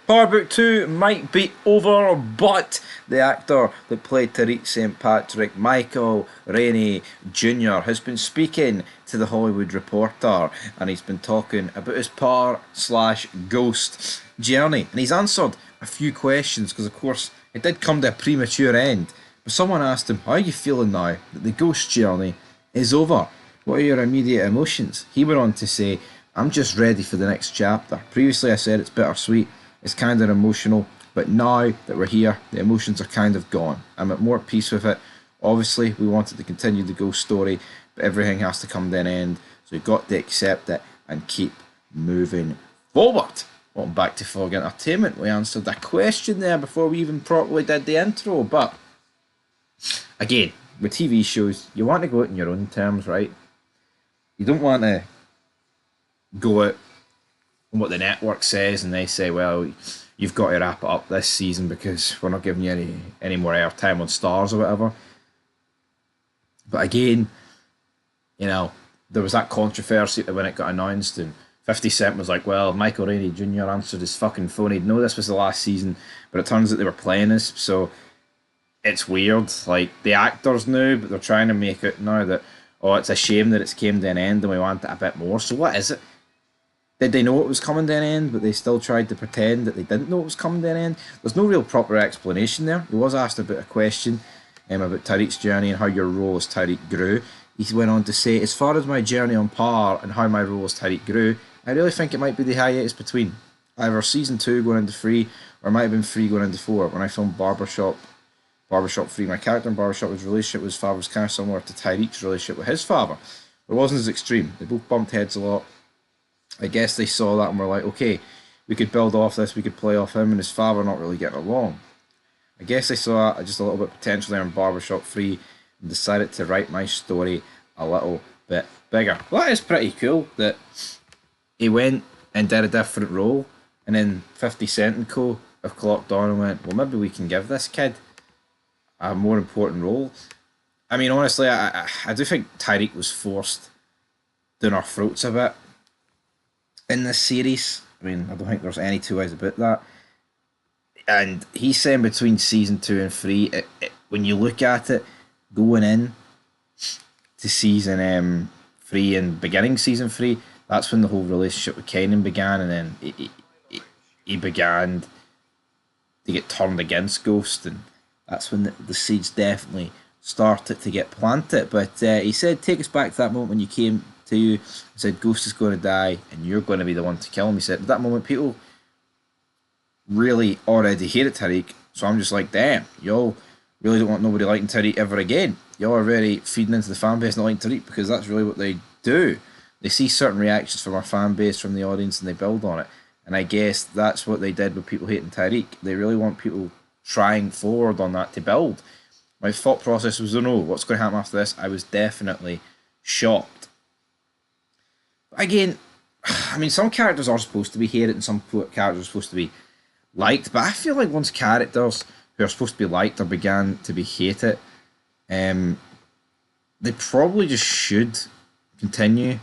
Power Book 2 might be over, but the actor that played Tariq St. Patrick, Michael Rainey Jr., has been speaking to the Hollywood Reporter and he's been talking about his power slash ghost journey. And he's answered a few questions because, of course, it did come to a premature end. But someone asked him, how are you feeling now that the ghost journey is over? What are your immediate emotions? He went on to say, I'm just ready for the next chapter. Previously, I said it's bittersweet. It's kind of emotional, but now that we're here, the emotions are kind of gone. I'm at more peace with it. Obviously, we wanted to continue the ghost story, but everything has to come to an end, so we've got to accept it and keep moving forward. Welcome back to Fog Entertainment. We answered a question there before we even properly did the intro, but again, with TV shows, you want to go out in your own terms, right? You don't want to go out what the network says and they say, well, you've got to wrap it up this season because we're not giving you any more airtime on Stars or whatever. But again, you know, there was that controversy when it got announced and 50 Cent was like, well, Michael Rainey Jr. answered his fucking phone. He'd know this was the last season, but it turns out they were playing this, so it's weird. Like, the actors knew, but they're trying to make it now that, oh, it's a shame that it's came to an end and we want it a bit more. So what is it? Did they know it was coming to an end, but they still tried to pretend that they didn't know it was coming to an end? There's no real proper explanation there. He was asked about a question about Tariq's journey and how your role as Tariq grew. He went on to say, as far as my journey on Par and how my role as Tariq grew, I really think it might be the hiatus between either season 2 going into 3 or it might have been 3 going into 4. When I filmed Barbershop 3, my character in Barbershop, his relationship with his father was kind of similar to Tariq's relationship with his father. It wasn't as extreme. They both bumped heads a lot. I guess they saw that and were like, okay, we could build off this, we could play off him and his father not really getting along. I guess they saw just a little bit potential there in Barbershop 3 and decided to write my story a little bit bigger. Well, that is pretty cool that he went and did a different role and then 50 Cent and co have clocked on and went, well, maybe we can give this kid a more important role. I mean, honestly, I do think Tariq was forced down our throats a bit in this series. I mean, I don't think there's any two ways about that. And he's saying between season 2 and 3, when you look at it, going in to season 3 and beginning season 3, that's when the whole relationship with Kanan began, and then he began to get turned against Ghost, and that's when the seeds definitely started to get planted. But he said, take us back to that moment when you came to you and said Ghost is going to die and you're going to be the one to kill him. He said at that moment people really already hated Tariq, so I'm just like, damn, y'all really don't want nobody liking Tariq ever again. Y'all are very feeding into the fan base not liking Tariq, because that's really what they do. They see certain reactions from our fan base, from the audience, and they build on it. And I guess that's what they did with people hating Tariq. They really want people trying forward on that to build. My thought process was, oh no, what's going to happen after this? I was definitely shocked. Again, I mean, some characters are supposed to be hated and some characters are supposed to be liked, but I feel like once characters who are supposed to be liked or began to be hated, they probably just should continue.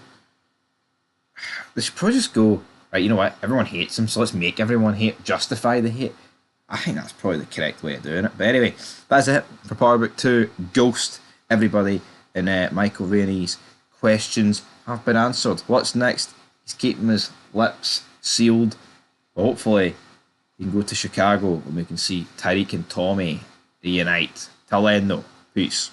They should probably just go, right, you know what, everyone hates him, so let's make everyone hate, justify the hate. I think that's probably the correct way of doing it. But anyway, that's it for Power Book 2. Ghost, everybody, and Michael Rainey's questions have been answered. What's next? He's keeping his lips sealed. But hopefully, he can go to Chicago and we can see Tariq and Tommy reunite. Till then, though, peace.